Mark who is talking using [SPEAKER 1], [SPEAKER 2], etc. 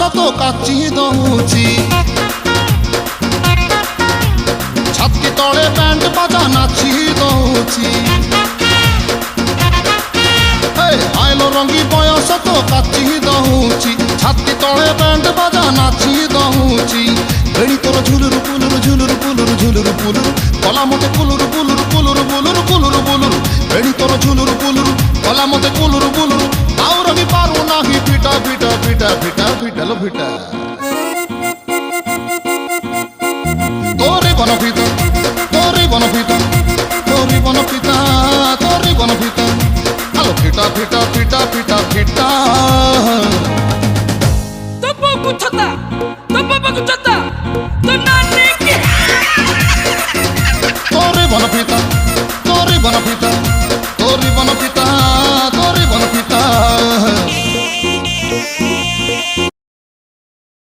[SPEAKER 1] তো কাচি দউছি ছাতি তলে ব্যান্ড বাজা নাচি দউছি আইলো রঙ্গি বয়স তো কাচি দউছি ছাতি তলে ব্যান্ড বাজা নাচি দউছি বেড়ি তোর ঝুলুর পুলুর ঝুলুর পুলুর ঝুলুর পুলুর কলা মতে কুলুর পুলুর কুলুর বুলুর কুলুর বুলুর বেড়ি তোর ঝুলুর পুলুর কলা মতে কুলুর বুলুর তাও রবি পারু নাহি পিটা পিটা পিটা পিটা পিটালো পিটা তোরে বনপিতা তোরে বনপিতা তোরে বনপিতা তোরে বনপিতা আলো পিটা পিটা পিটা পিটা পিটা
[SPEAKER 2] তো বাবু ছতা তো বাবু ছতা তো নানি কি
[SPEAKER 1] তোরে বনপিতা